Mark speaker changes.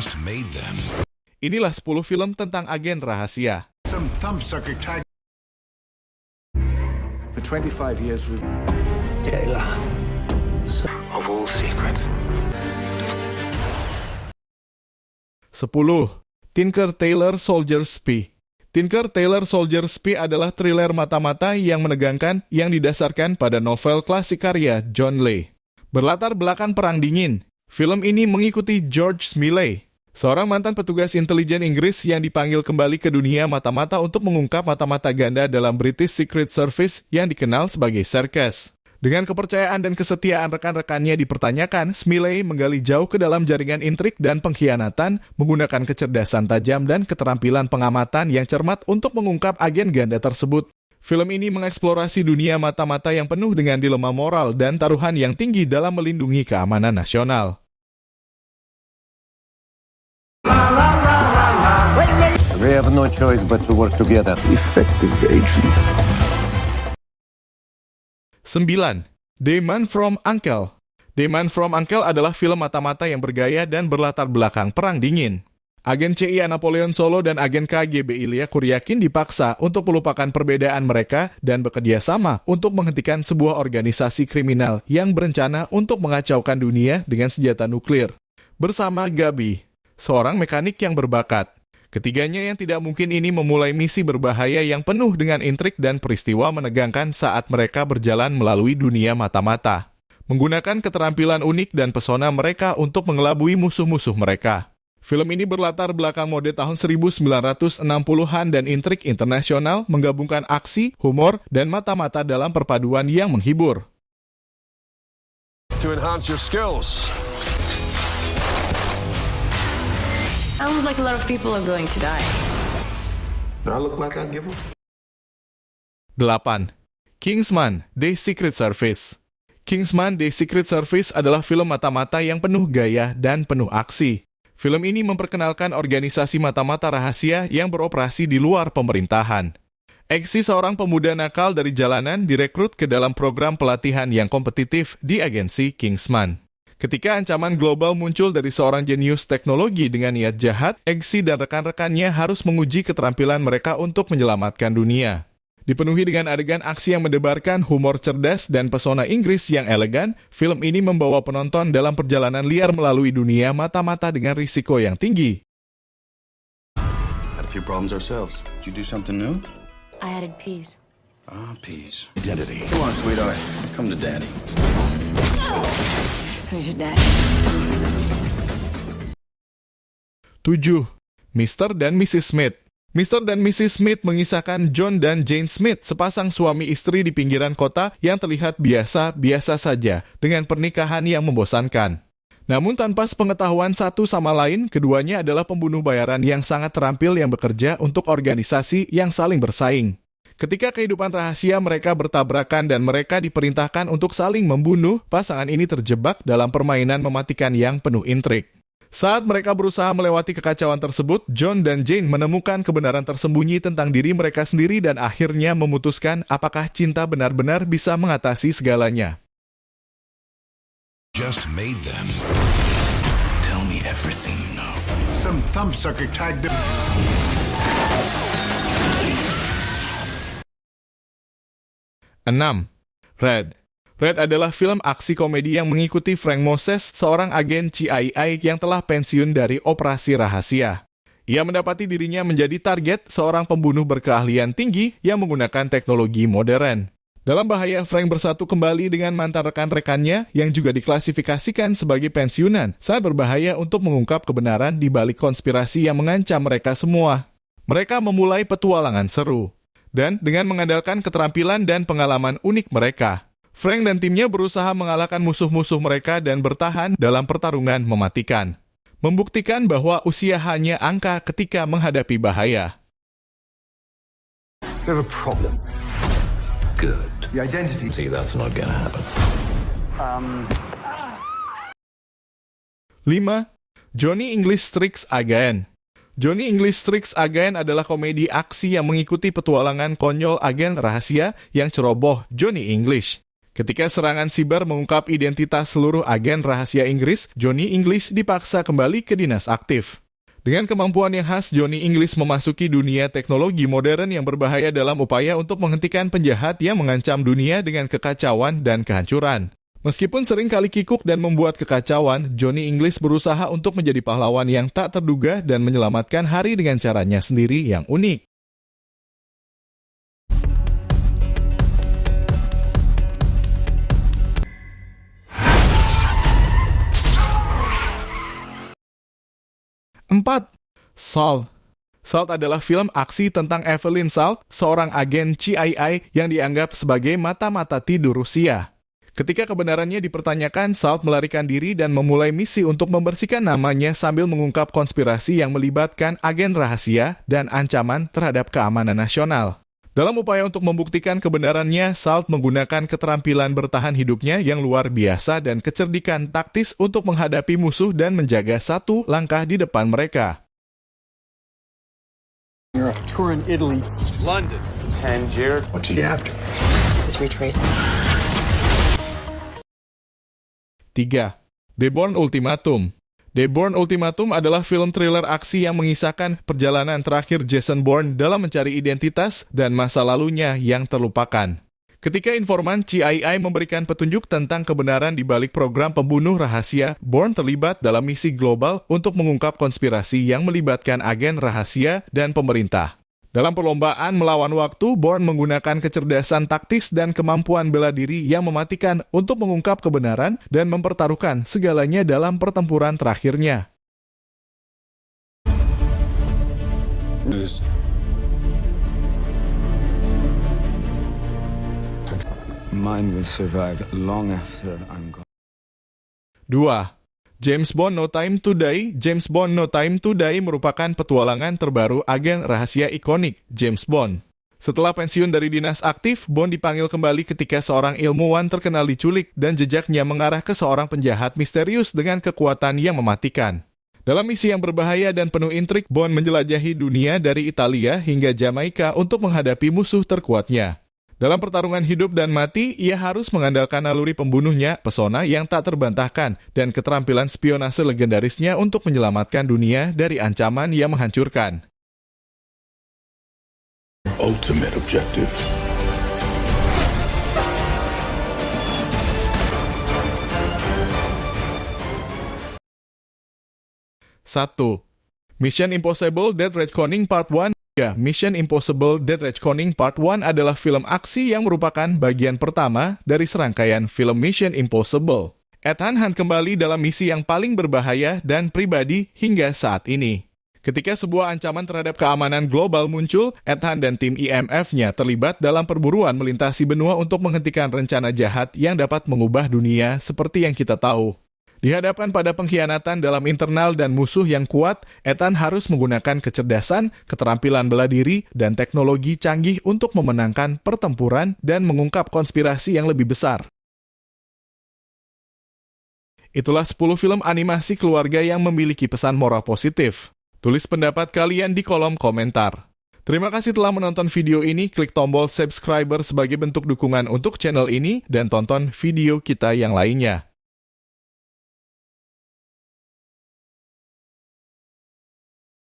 Speaker 1: just made them.
Speaker 2: Inilah 10 film tentang agen rahasia.
Speaker 3: Some thumbsucker tag.
Speaker 4: For 25 years we've...
Speaker 5: Of all secrets.
Speaker 2: 10. Tinker Tailor Soldier Spy. Tinker Tailor Soldier Spy adalah thriller mata-mata yang menegangkan yang didasarkan pada novel klasik karya John Le. Berlatar belakang Perang Dingin, film ini mengikuti George Smiley, seorang mantan petugas intelijen Inggris yang dipanggil kembali ke dunia mata-mata untuk mengungkap mata-mata ganda dalam British Secret Service yang dikenal sebagai Serkes. Dengan kepercayaan dan kesetiaan rekan-rekannya dipertanyakan, Smiley menggali jauh ke dalam jaringan intrik dan pengkhianatan, menggunakan kecerdasan tajam dan keterampilan pengamatan yang cermat untuk mengungkap agen ganda tersebut. Film ini mengeksplorasi dunia mata-mata yang penuh dengan dilema moral dan taruhan yang tinggi dalam melindungi keamanan nasional.
Speaker 4: We have no choice but to work together.
Speaker 3: Effective agents.
Speaker 2: 9. The Man from U.N.C.L.E. The Man from U.N.C.L.E. adalah film mata-mata yang bergaya dan berlatar belakang Perang Dingin. Agen CIA Napoleon Solo dan agen KGB Ilya Kuryakin dipaksa untuk melupakan perbedaan mereka dan bekerja sama untuk menghentikan sebuah organisasi kriminal yang berencana untuk mengacaukan dunia dengan senjata nuklir. Bersama Gabi, seorang mekanik yang berbakat. Ketiganya yang tidak mungkin ini memulai misi berbahaya yang penuh dengan intrik dan peristiwa menegangkan saat mereka berjalan melalui dunia mata-mata. Menggunakan keterampilan unik dan pesona mereka untuk mengelabui musuh-musuh mereka. Film ini berlatar belakang mode tahun 1960-an dan intrik internasional menggabungkan aksi, humor, dan mata-mata dalam perpaduan yang menghibur.
Speaker 6: To enhance your skills.
Speaker 7: Sounds like a lot of people are going to die.
Speaker 3: Do I look like I give them?
Speaker 2: 8. Kingsman: The Secret Service. Kingsman: The Secret Service adalah film mata-mata yang penuh gaya dan penuh aksi. Film ini memperkenalkan organisasi mata-mata rahasia yang beroperasi di luar pemerintahan. Eksi seorang pemuda nakal dari jalanan direkrut ke dalam program pelatihan yang kompetitif di agensi Kingsman. Ketika ancaman global muncul dari seorang jenius teknologi dengan niat jahat, Eksi dan rekan-rekannya harus menguji keterampilan mereka untuk menyelamatkan dunia. Dipenuhi dengan adegan aksi yang mendebarkan humor cerdas dan pesona Inggris yang elegan, film ini membawa penonton dalam perjalanan liar melalui dunia mata-mata dengan risiko yang tinggi.
Speaker 6: Had a few problems ourselves. Did you do something new?
Speaker 7: I added peas.
Speaker 6: Ah, peas.
Speaker 1: Identity.
Speaker 6: Come on, sweetheart. Come to daddy.
Speaker 7: Who's your dad?
Speaker 2: 7. Mr. dan Mrs. Smith. Mr. dan Mrs. Smith mengisahkan John dan Jane Smith, sepasang suami istri di pinggiran kota yang terlihat biasa-biasa saja dengan pernikahan yang membosankan. Namun tanpa sepengetahuan satu sama lain, keduanya adalah pembunuh bayaran yang sangat terampil yang bekerja untuk organisasi yang saling bersaing. Ketika kehidupan rahasia mereka bertabrakan dan mereka diperintahkan untuk saling membunuh, pasangan ini terjebak dalam permainan mematikan yang penuh intrik. Saat mereka berusaha melewati kekacauan tersebut, John dan Jane menemukan kebenaran tersembunyi tentang diri mereka sendiri dan akhirnya memutuskan apakah cinta benar-benar bisa mengatasi segalanya.
Speaker 1: Just made them.
Speaker 5: Tell me everything you know.
Speaker 3: Some thumbsucker tagged them.
Speaker 2: 6. Red. Red adalah film aksi komedi yang mengikuti Frank Moses, seorang agen CIA yang telah pensiun dari operasi rahasia. Ia mendapati dirinya menjadi target seorang pembunuh berkeahlian tinggi yang menggunakan teknologi modern. Dalam bahaya, Frank bersatu kembali dengan mantan rekan-rekannya yang juga diklasifikasikan sebagai pensiunan, sangat berbahaya untuk mengungkap kebenaran di balik konspirasi yang mengancam mereka semua. Mereka memulai petualangan seru. Dan dengan mengandalkan keterampilan dan pengalaman unik mereka, Frank dan timnya berusaha mengalahkan musuh-musuh mereka dan bertahan dalam pertarungan mematikan. Membuktikan bahwa usia hanya angka ketika menghadapi bahaya.
Speaker 3: We have a problem.
Speaker 5: Good.
Speaker 3: The identity.
Speaker 5: See, that's not gonna happen.
Speaker 2: 5. Johnny English Strikes Again. Johnny English Strikes Again adalah komedi aksi yang mengikuti petualangan konyol agen rahasia yang ceroboh Johnny English. Ketika serangan siber mengungkap identitas seluruh agen rahasia Inggris, Johnny English dipaksa kembali ke dinas aktif. Dengan kemampuan yang khas, Johnny English memasuki dunia teknologi modern yang berbahaya dalam upaya untuk menghentikan penjahat yang mengancam dunia dengan kekacauan dan kehancuran. Meskipun sering kali kikuk dan membuat kekacauan, Johnny English berusaha untuk menjadi pahlawan yang tak terduga dan menyelamatkan hari dengan caranya sendiri yang unik. Empat, Salt. Salt adalah film aksi tentang Evelyn Salt, seorang agen CIA yang dianggap sebagai mata-mata tidur Rusia. Ketika kebenarannya dipertanyakan, Salt melarikan diri dan memulai misi untuk membersihkan namanya sambil mengungkap konspirasi yang melibatkan agen rahasia dan ancaman terhadap keamanan nasional. Dalam upaya untuk membuktikan kebenarannya, Salt menggunakan keterampilan bertahan hidupnya yang luar biasa dan kecerdikan taktis untuk menghadapi musuh dan menjaga satu langkah di depan mereka.
Speaker 1: You're a tour in Italy.
Speaker 3: London.
Speaker 4: Tangier.
Speaker 3: What's he after?
Speaker 1: It's retraced.
Speaker 2: 3. The Bourne Ultimatum. The Bourne Ultimatum adalah film thriller aksi yang mengisahkan perjalanan terakhir Jason Bourne dalam mencari identitas dan masa lalunya yang terlupakan. Ketika informan CIA memberikan petunjuk tentang kebenaran di balik program pembunuh rahasia, Bourne terlibat dalam misi global untuk mengungkap konspirasi yang melibatkan agen rahasia dan pemerintah. Dalam perlombaan melawan waktu, Bourne menggunakan kecerdasan taktis dan kemampuan bela diri yang mematikan untuk mengungkap kebenaran dan mempertaruhkan segalanya dalam pertempuran terakhirnya.
Speaker 8: Mine will survive long after I'm gone.
Speaker 2: 2. James Bond No Time to Die. James Bond No Time to Die merupakan petualangan terbaru agen rahasia ikonik, James Bond. Setelah pensiun dari dinas aktif, Bond dipanggil kembali ketika seorang ilmuwan terkenal diculik dan jejaknya mengarah ke seorang penjahat misterius dengan kekuatan yang mematikan. Dalam misi yang berbahaya dan penuh intrik, Bond menjelajahi dunia dari Italia hingga Jamaika untuk menghadapi musuh terkuatnya. Dalam pertarungan hidup dan mati, ia harus mengandalkan naluri pembunuhnya, pesona yang tak terbantahkan, dan keterampilan spionase legendarisnya untuk menyelamatkan dunia dari ancaman yang menghancurkan.
Speaker 3: Ultimate objective.
Speaker 2: Satu. Mission Impossible Dead Reckoning Part 1. Mission Impossible Dead Reckoning Part 1 adalah film aksi yang merupakan bagian pertama dari serangkaian film Mission Impossible. Ethan Hunt kembali dalam misi yang paling berbahaya dan pribadi hingga saat ini. Ketika sebuah ancaman terhadap keamanan global muncul, Ethan dan tim IMF-nya terlibat dalam perburuan melintasi benua untuk menghentikan rencana jahat yang dapat mengubah dunia seperti yang kita tahu. Dihadapkan pada pengkhianatan dalam internal dan musuh yang kuat, Ethan harus menggunakan kecerdasan, keterampilan bela diri, dan teknologi canggih untuk memenangkan pertempuran dan mengungkap konspirasi yang lebih besar. Itulah 10 film animasi keluarga yang memiliki pesan moral positif. Tulis pendapat kalian di kolom komentar. Terima kasih telah menonton video ini, klik tombol subscriber sebagai bentuk dukungan untuk channel ini, dan tonton video kita yang lainnya.